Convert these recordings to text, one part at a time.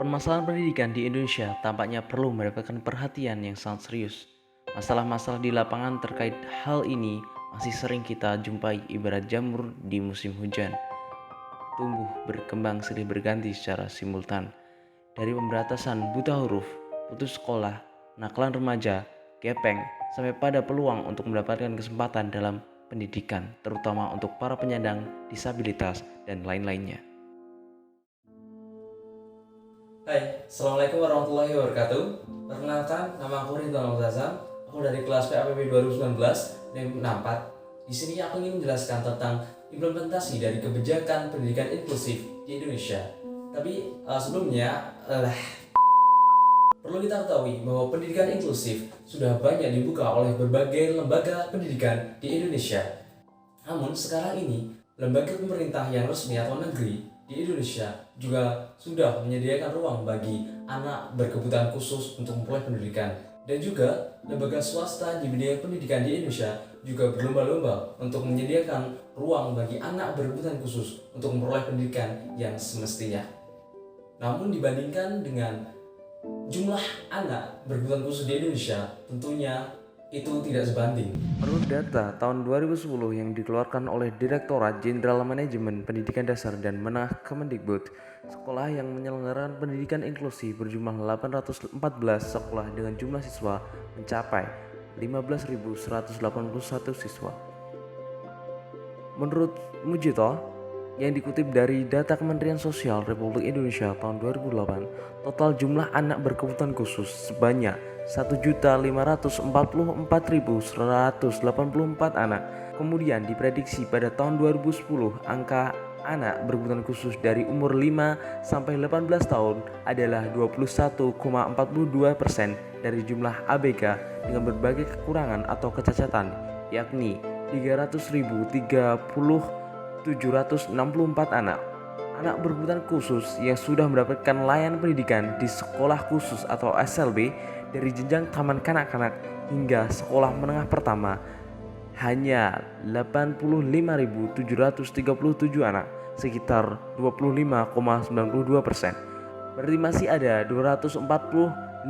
Permasalahan pendidikan di Indonesia tampaknya perlu mendapatkan perhatian yang sangat serius. Masalah-masalah di lapangan terkait hal ini masih sering kita jumpai ibarat jamur di musim hujan. Tumbuh, berkembang silih berganti secara simultan. Dari pemberantasan buta huruf, putus sekolah, naklan remaja, gepeng, sampai pada peluang untuk mendapatkan kesempatan dalam pendidikan, terutama untuk para penyandang disabilitas dan lain-lainnya. Hai, Assalamualaikum warahmatullahi wabarakatuh. Perkenalkan, nama aku Ridwan Al-Zazam. Aku dari kelas PAPB 2019, NIM 64. Di sini aku ingin menjelaskan tentang implementasi dari kebijakan pendidikan inklusif di Indonesia. Tapi sebelumnya, perlu kita ketahui bahwa pendidikan inklusif sudah banyak dibuka oleh berbagai lembaga pendidikan di Indonesia. Namun sekarang ini, lembaga pemerintah yang resmi atau negeri di Indonesia juga sudah menyediakan ruang bagi anak berkebutuhan khusus untuk memperoleh pendidikan. Dan juga lembaga swasta di bidang pendidikan di Indonesia juga berlomba-lomba untuk menyediakan ruang bagi anak berkebutuhan khusus untuk memperoleh pendidikan yang semestinya. Namun dibandingkan dengan jumlah anak berkebutuhan khusus di Indonesia, tentunya itu tidak sebanding. Menurut data tahun 2010 yang dikeluarkan oleh Direktorat Jenderal Manajemen Pendidikan Dasar dan Menengah Kemendikbud, sekolah yang menyelenggarakan pendidikan inklusi berjumlah 814 sekolah dengan jumlah siswa mencapai 15.181 siswa. Menurut Mujito, yang dikutip dari data Kementerian Sosial Republik Indonesia tahun 2008, total jumlah anak berkebutuhan khusus sebanyak 1.544.184 anak. Kemudian diprediksi pada tahun 2010 angka anak berkebutuhan khusus dari umur 5 sampai 18 tahun adalah 21,42% dari jumlah ABK dengan berbagai kekurangan atau kecacatan, yakni 300.034 anak. Anak berkebutuhan khusus yang sudah mendapatkan layanan pendidikan di sekolah khusus atau SLB dari jenjang taman kanak-kanak hingga sekolah menengah pertama hanya 85.737 anak, sekitar 25,92%. Berarti masih ada 245.027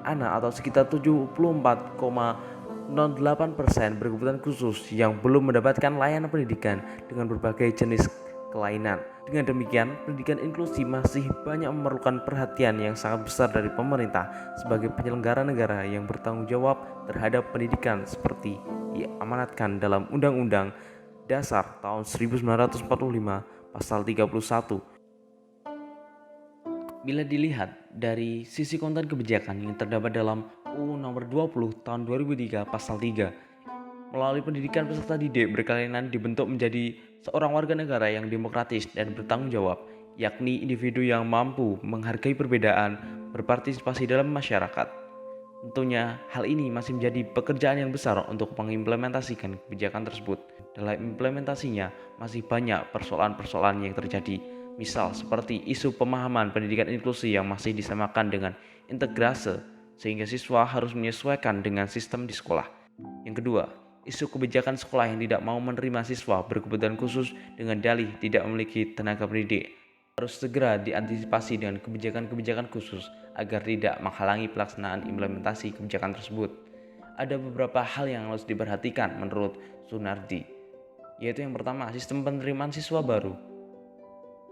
anak atau sekitar 74,08% berkebutuhan khusus yang belum mendapatkan layanan pendidikan dengan berbagai jenis kelainan. Dengan demikian, pendidikan inklusi masih banyak memerlukan perhatian yang sangat besar dari pemerintah sebagai penyelenggara negara yang bertanggung jawab terhadap pendidikan seperti diamanatkan dalam Undang-Undang Dasar tahun 1945 pasal 31. Bila dilihat dari sisi konten kebijakan yang terdapat dalam UU nomor 20 tahun 2003 pasal 3, melalui pendidikan peserta didik berkelainan dibentuk menjadi seorang warga negara yang demokratis dan bertanggung jawab, yakni individu yang mampu menghargai perbedaan, berpartisipasi dalam masyarakat. Tentunya hal ini masih menjadi pekerjaan yang besar untuk mengimplementasikan kebijakan tersebut. Dalam implementasinya masih banyak persoalan-persoalan yang terjadi, misal seperti isu pemahaman pendidikan inklusi yang masih disamakan dengan integrase, sehingga siswa harus menyesuaikan dengan sistem di sekolah. Yang kedua, isu kebijakan sekolah yang tidak mau menerima siswa berkebutuhan khusus dengan dalih tidak memiliki tenaga pendidik harus segera diantisipasi dengan kebijakan-kebijakan khusus agar tidak menghalangi pelaksanaan implementasi kebijakan tersebut. Ada beberapa hal yang harus diperhatikan menurut Sunardi, yaitu yang pertama, sistem penerimaan siswa baru.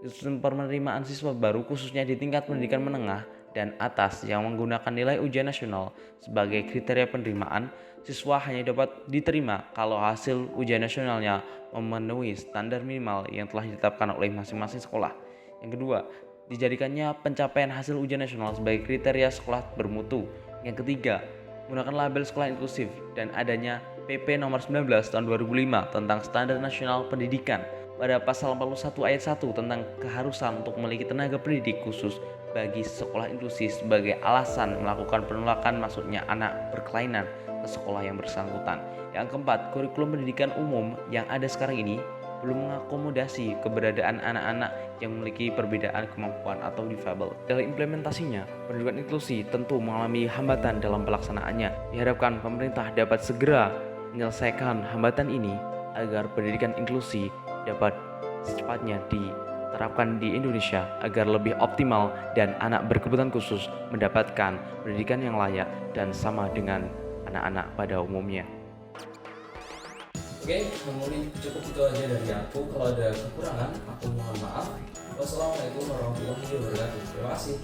Sistem penerimaan siswa baru khususnya di tingkat pendidikan menengah dan atas yang menggunakan nilai ujian nasional sebagai kriteria penerimaan, siswa hanya dapat diterima kalau hasil ujian nasionalnya memenuhi standar minimal yang telah ditetapkan oleh masing-masing sekolah. Yang kedua, dijadikannya pencapaian hasil ujian nasional sebagai kriteria sekolah bermutu. Yang ketiga, menggunakan label sekolah inklusif dan adanya PP nomor 19 tahun 2005 tentang standar nasional pendidikan pada pasal 41 ayat 1 tentang keharusan untuk memiliki tenaga pendidik khusus bagi sekolah inklusi sebagai alasan melakukan penolakan masuknya anak berkelainan ke sekolah yang bersangkutan. Yang keempat, kurikulum pendidikan umum yang ada sekarang ini belum mengakomodasi keberadaan anak-anak yang memiliki perbedaan kemampuan atau difabel. Dalam implementasinya, pendidikan inklusi tentu mengalami hambatan dalam pelaksanaannya. Diharapkan pemerintah dapat segera menyelesaikan hambatan ini agar pendidikan inklusi dapat secepatnya terapkan di Indonesia agar lebih optimal dan anak berkebutuhan khusus mendapatkan pendidikan yang layak dan sama dengan anak-anak pada umumnya. Oke, mungkin cukup itu aja dari aku. Kalau ada kekurangan, aku mohon maaf. Wassalamualaikum warahmatullahi wabarakatuh. Terima kasih.